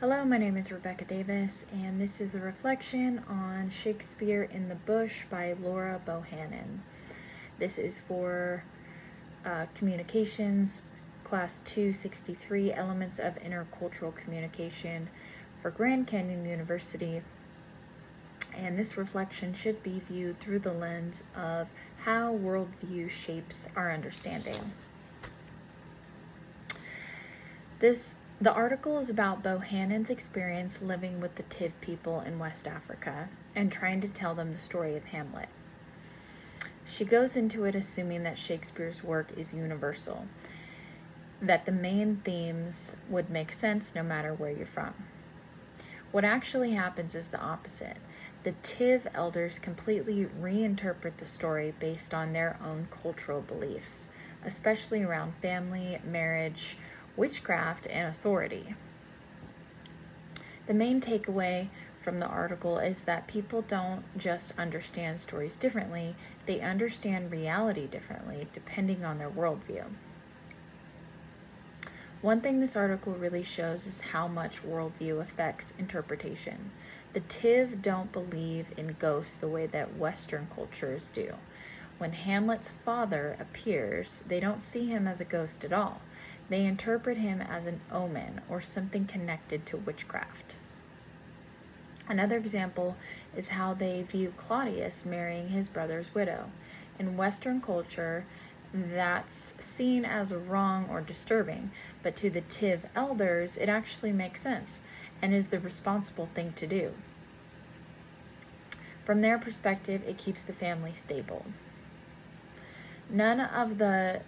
Hello, my name is Rebecca Davis, and this is a reflection on Shakespeare in the Bush by Laura Bohannon. This is for Communications, Class 263, Elements of Intercultural Communication for Grand Canyon University. And this reflection should be viewed through the lens of how worldview shapes our understanding. The article is about Bohannon's experience living with the Tiv people in West Africa and trying to tell them the story of Hamlet. She goes into it assuming that Shakespeare's work is universal, that the main themes would make sense no matter where you're from. What actually happens is the opposite. The Tiv elders completely reinterpret the story based on their own cultural beliefs, especially around family, marriage, witchcraft, and authority. The main takeaway from the article is that people don't just understand stories differently, they understand reality differently depending on their worldview. One thing this article really shows is how much worldview affects interpretation. The Tiv don't believe in ghosts the way that Western cultures do. When Hamlet's father appears, they don't see him as a ghost at all. They interpret him as an omen or something connected to witchcraft. Another example is how they view Claudius marrying his brother's widow. In Western culture, that's seen as wrong or disturbing, but to the Tiv elders, it actually makes sense and is the responsible thing to do. From their perspective, it keeps the family stable. None of their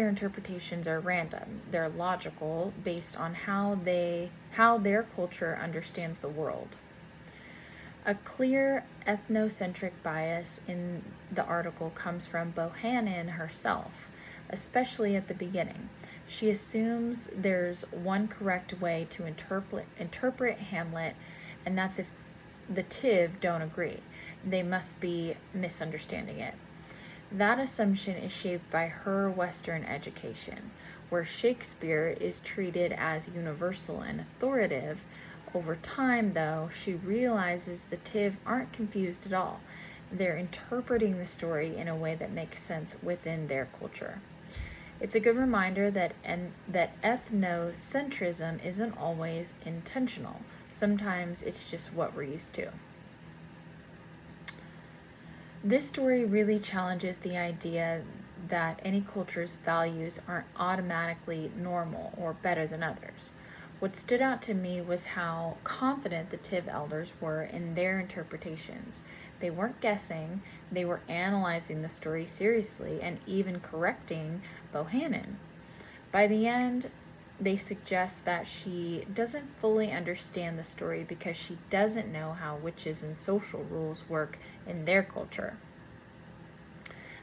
interpretations are random. They're logical based on how their culture understands the world. A clear ethnocentric bias in the article comes from Bohannon herself, especially at the beginning. She assumes there's one correct way to interpret Hamlet, and that's if the Tiv don't agree. They must be misunderstanding it. That assumption is shaped by her Western education, where Shakespeare is treated as universal and authoritative. Over time, though, she realizes the Tiv aren't confused at all. They're interpreting the story in a way that makes sense within their culture. It's a good reminder that ethnocentrism isn't always intentional. Sometimes it's just what we're used to. This story really challenges the idea that any culture's values aren't automatically normal or better than others. What stood out to me was how confident the Tiv elders were in their interpretations. They weren't guessing, they were analyzing the story seriously and even correcting Bohannon. By the end, they suggest that she doesn't fully understand the story because she doesn't know how witches and social rules work in their culture.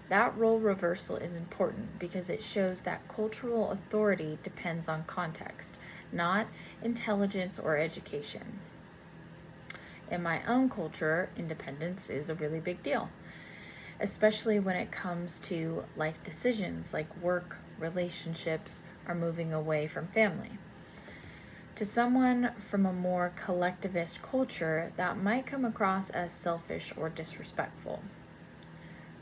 That role reversal is important because it shows that cultural authority depends on context, not intelligence or education. In my own culture, independence is a really big deal, especially when it comes to life decisions like work, relationships, or moving away from family. To someone from a more collectivist culture, that might come across as selfish or disrespectful.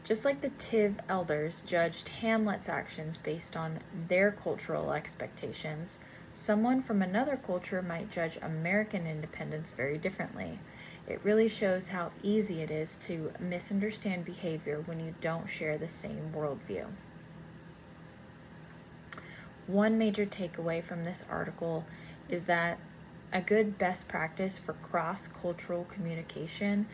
Just like the Tiv elders judged Hamlet's actions based on their cultural expectations, someone from another culture might judge American independence very differently. It really shows how easy it is to misunderstand behavior when you don't share the same worldview. One major takeaway from this article is that a good best practice for cross-cultural communication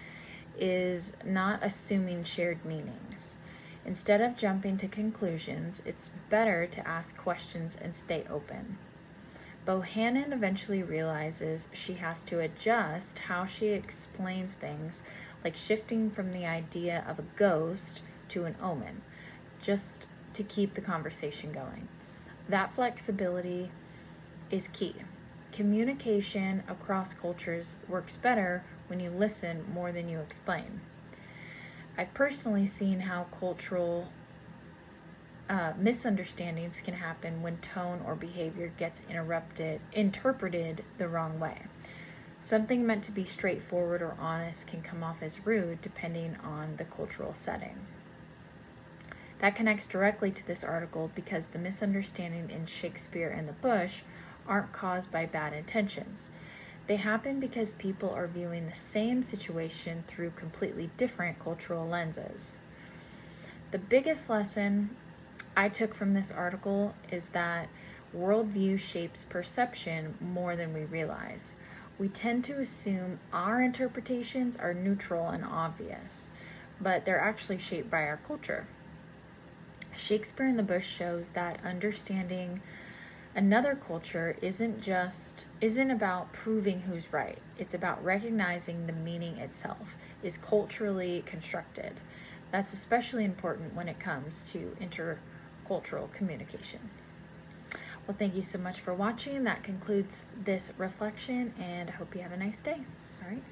is not assuming shared meanings. Instead of jumping to conclusions, it's better to ask questions and stay open. Bohannon eventually realizes she has to adjust how she explains things, like shifting from the idea of a ghost to an omen, just to keep the conversation going. That flexibility is key. Communication across cultures works better when you listen more than you explain. I've personally seen how cultural misunderstandings can happen when tone or behavior gets interpreted the wrong way. Something meant to be straightforward or honest can come off as rude depending on the cultural setting. That connects directly to this article because the misunderstanding in Shakespeare and the bush aren't caused by bad intentions. They happen because people are viewing the same situation through completely different cultural lenses. The biggest lesson I took from this article is that worldview shapes perception more than we realize. We tend to assume our interpretations are neutral and obvious, but they're actually shaped by our culture. Shakespeare in the Bush shows that understanding another culture isn't about proving who's right. It's about recognizing the meaning itself is culturally constructed. That's especially important when it comes to intercultural communication. Well, thank you so much for watching. That concludes this reflection, and I hope you have a nice day. All right.